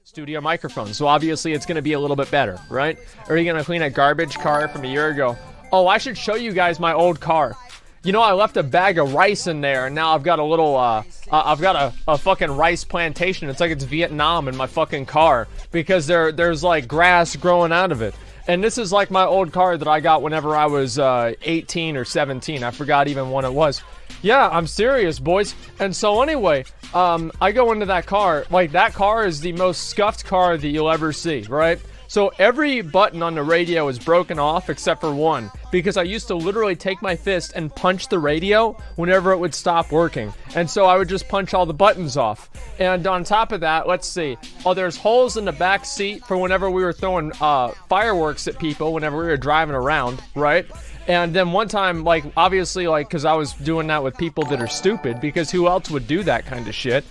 studio microphone. So obviously it's going to be a little bit better, right? Or are you going to clean a garbage car from a year ago? Oh, I should show you guys my old car. You know, I left a bag of rice in there, and now I've got a little, I've got a fucking rice plantation. It's like it's Vietnam in my fucking car, because there's like grass growing out of it. And this is like my old car that I got whenever I was 18 or 17. I forgot even when it was. Yeah, I'm serious, boys. And so anyway, I go into that car. Like, that car is the most scuffed car that you'll ever see, right? So every button on the radio is broken off except for one, because I used to literally take my fist and punch the radio whenever it would stop working. And so I would just punch all the buttons off. And on top of that, let's see. Oh, there's holes in the back seat for whenever we were throwing fireworks at people whenever we were driving around, right? And then one time, like, obviously, like, because I was doing that with people that are stupid, because who else would do that kind of shit?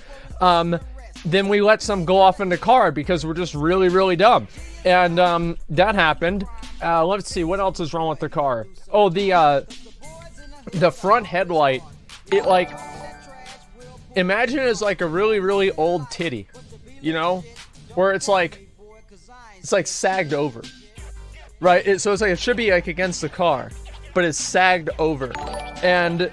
Then we let some go off in the car because we're just really, really dumb. And that happened. Let's see, what else is wrong with the car? Oh, the front headlight, it, like, imagine it's like a really, really old titty, you know? Where it's like sagged over, right? So it's like, it should be like against the car, but it's sagged over. And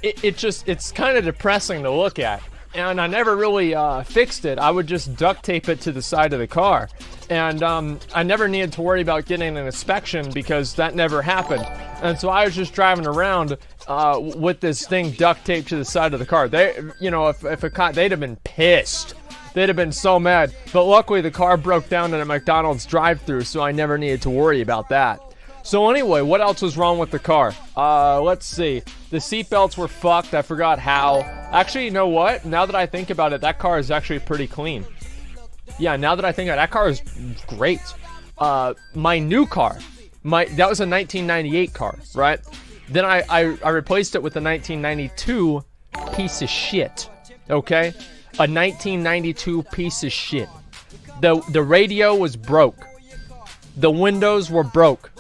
it's kind of depressing to look at. And I never really fixed it. I would just duct tape it to the side of the car. And I never needed to worry about getting an inspection because that never happened. And so I was just driving around with this thing duct taped to the side of the car. They, you know, if a cop, they'd have been pissed. They'd have been so mad. But luckily the car broke down in a McDonald's drive-thru, so I never needed to worry about that. So anyway, what else was wrong with the car? Let's see. The seatbelts were fucked. I forgot how. Actually, you know what? Now that I think about it, that car is actually pretty clean. Yeah, now that I think about it, that car is great. My new car, that was a 1998 car, right? Then I replaced it with a 1992 piece of shit, okay? A 1992 piece of shit. The radio was broke. The windows were broke.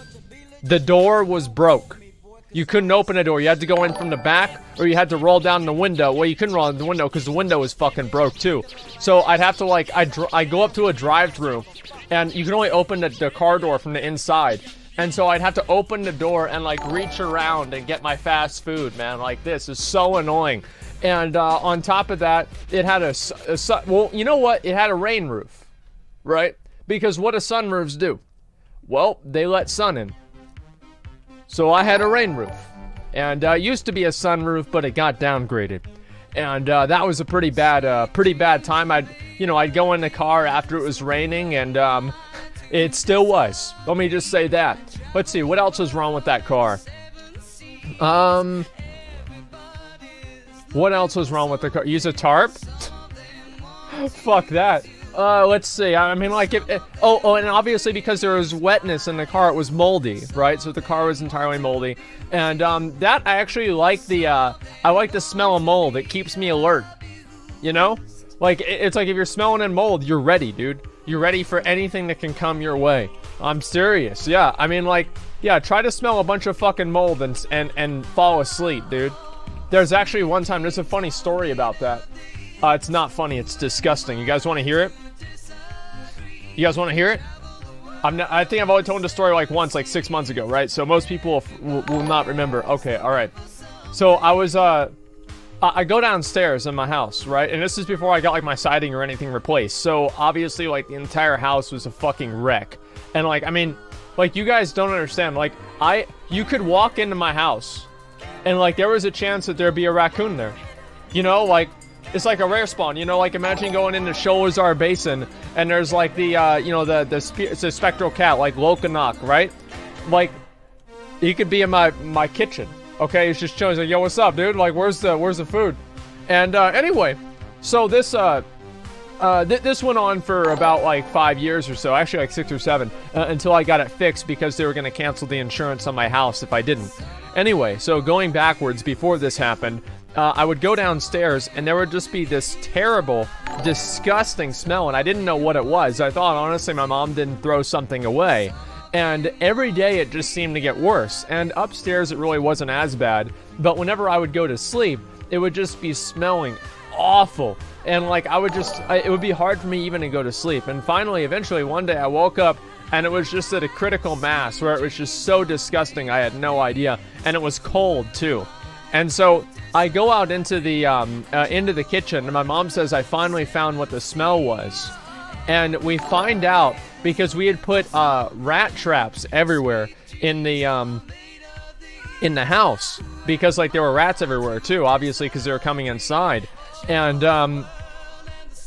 The door was broke. You couldn't open a door. You had to go in from the back, or you had to roll down the window. Well, you couldn't roll down the window because the window was fucking broke too. So I'd have to, like, I'd go up to a drive-thru, and you can only open the car door from the inside. And so I'd have to open the door and, like, reach around and get my fast food, man. Like, this is so annoying. And on top of that, it had well, you know what? It had a rain roof, right? Because what do sunroofs do? Well, they let sun in. So I had a rain roof, and it used to be a sunroof, but it got downgraded, and that was a pretty bad time. I'd go in the car after it was raining, and it still was. Let me just say that. Let's see, what else is wrong with that car? What else was wrong with the car? Use a tarp? Fuck that. Let's see. I mean, like, and obviously because there was wetness in the car, it was moldy, right? So the car was entirely moldy, and that I actually like I like the smell of mold. It keeps me alert, you know? Like, it's like if you're smelling in mold, you're ready, dude. You're ready for anything that can come your way. I'm serious. Yeah, I mean, like, yeah, try to smell a bunch of fucking mold and fall asleep, dude. There's actually one time, there's a funny story about that. It's not funny, it's disgusting. You guys want to hear it? You guys want to hear it? I think I've only told the story like once, like 6 months ago, right? So most people will not remember. Okay, alright. So I go downstairs in my house, right? And this is before I got like my siding or anything replaced. So obviously, like, the entire house was a fucking wreck. And, like, I mean, like, you guys don't understand. Like, you could walk into my house and, like, there was a chance that there'd be a raccoon there. You know, like, it's like a rare spawn, you know, like, imagine going into Sholazar Basin, and there's, like, it's a spectral cat, like Lokanok, right? Like, he could be in my kitchen, okay? He's just chilling, he's like, yo, what's up, dude? Like, where's the food? And, anyway, so this went on for about, like, 5 years or so, actually, like, 6 or 7, until I got it fixed because they were gonna cancel the insurance on my house if I didn't. Anyway, so going backwards, before this happened, I would go downstairs, and there would just be this terrible, disgusting smell, and I didn't know what it was. I thought, honestly, my mom didn't throw something away. And every day, it just seemed to get worse. And upstairs, it really wasn't as bad. But whenever I would go to sleep, it would just be smelling awful. And like I would just, it would be hard for me even to go to sleep. And finally, eventually, one day I woke up and it was just at a critical mass where it was just so disgusting. I had no idea, and it was cold too. And so I go out into the kitchen, and my mom says I finally found what the smell was. And we find out because we had put rat traps everywhere in the house, because like there were rats everywhere too, obviously, because they were coming inside. And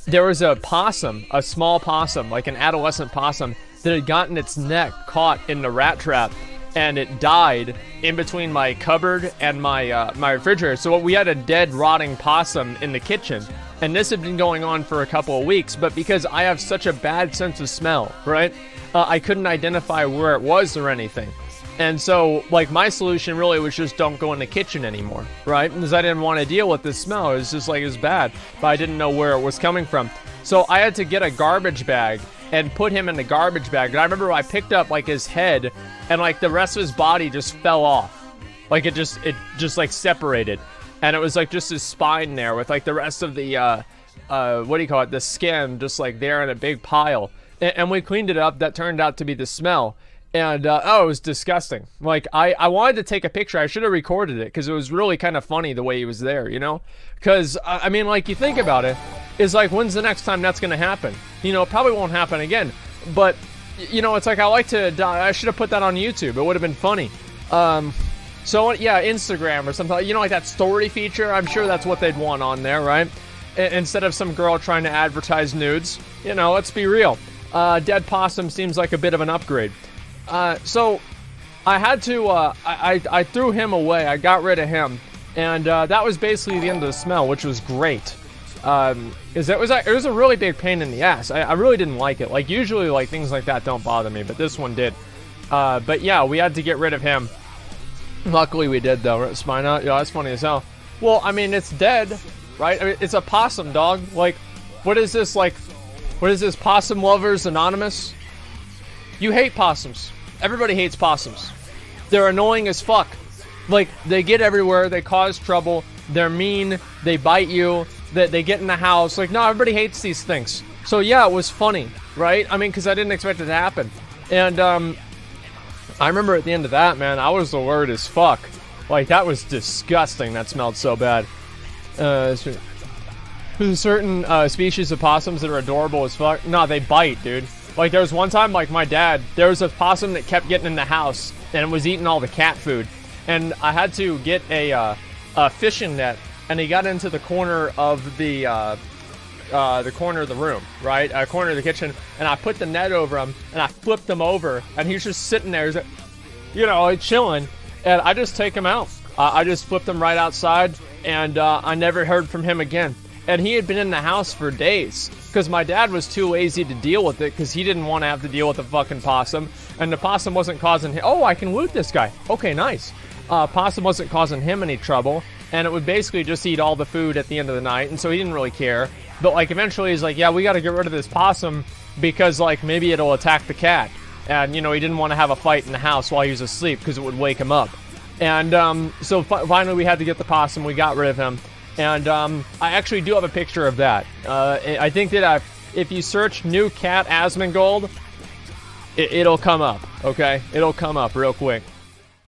there was a possum, a small possum, like an adolescent possum, that had gotten its neck caught in the rat trap, and it died in between my cupboard and my my refrigerator. So we had a dead, rotting possum in the kitchen, and this had been going on for a couple of weeks. But because I have such a bad sense of smell, right, I couldn't identify where it was or anything. And so, like, my solution really was just don't go in the kitchen anymore, right? Because I didn't want to deal with this smell. It was just like, it was bad, but I didn't know where it was coming from. So I had to get a garbage bag and put him in the garbage bag. And I remember I picked up like his head, and like the rest of his body just fell off. Like it just like separated. And it was like just his spine there with like the rest of the, what do you call it? The skin just like there in a big pile. And we cleaned it up. That turned out to be the smell. And, oh, it was disgusting. Like, I wanted to take a picture. I should have recorded it because it was really kind of funny the way he was there, you know? Because, I mean, like, you think about it, it's like, when's the next time that's going to happen? You know, it probably won't happen again. But, you know, it's like, I should have put that on YouTube. It would have been funny. So, yeah, Instagram or something. You know, like that story feature? I'm sure that's what they'd want on there, right? Instead of some girl trying to advertise nudes. You know, let's be real. Dead possum seems like a bit of an upgrade. So I had to, I threw him away. I got rid of him. And, that was basically the end of the smell, which was great. It was a really big pain in the ass. I really didn't like it. Like, usually, like, things like that don't bother me, but this one did. But yeah, we had to get rid of him. Luckily we did, though. Spine out? Yeah, that's funny as hell. Well, I mean, it's dead, right? I mean, it's a possum, dog. Like, what is this, Possum Lovers Anonymous? You hate possums. Everybody hates possums. They're annoying as fuck. Like, they get everywhere, they cause trouble, they're mean, they bite you, they get in the house. Like, no, everybody hates these things. So yeah, it was funny, right? I mean, because I didn't expect it to happen. And, I remember at the end of that, man, I was the word as fuck. Like, that was disgusting. That smelled so bad. There's certain species of possums that are adorable as fuck. No, they bite, dude. Like, there was one time, like, my dad, there was a possum that kept getting in the house and was eating all the cat food. And I had to get a fishing net, and he got into the corner of the corner of the room, right? Corner of the kitchen, and I put the net over him, and I flipped him over, and he was just sitting there, you know, like, chilling, and I just take him out. I just flipped him right outside, and I never heard from him again. And he had been in the house for days, because my dad was too lazy to deal with it, because he didn't want to have to deal with the fucking possum, and the possum wasn't causing him. Oh, I can loot this guy. Okay, nice. Possum wasn't causing him any trouble, and it would basically just eat all the food at the end of the night, and so he didn't really care. But, like, eventually he's like, yeah, we got to get rid of this possum because, like, maybe it'll attack the cat. And, you know, he didn't want to have a fight in the house while he was asleep because it would wake him up. And so finally we had to get the possum. We got rid of him. And I actually do have a picture of that. I think that if you search new cat Asmongold, it'll come up, okay? It'll come up real quick.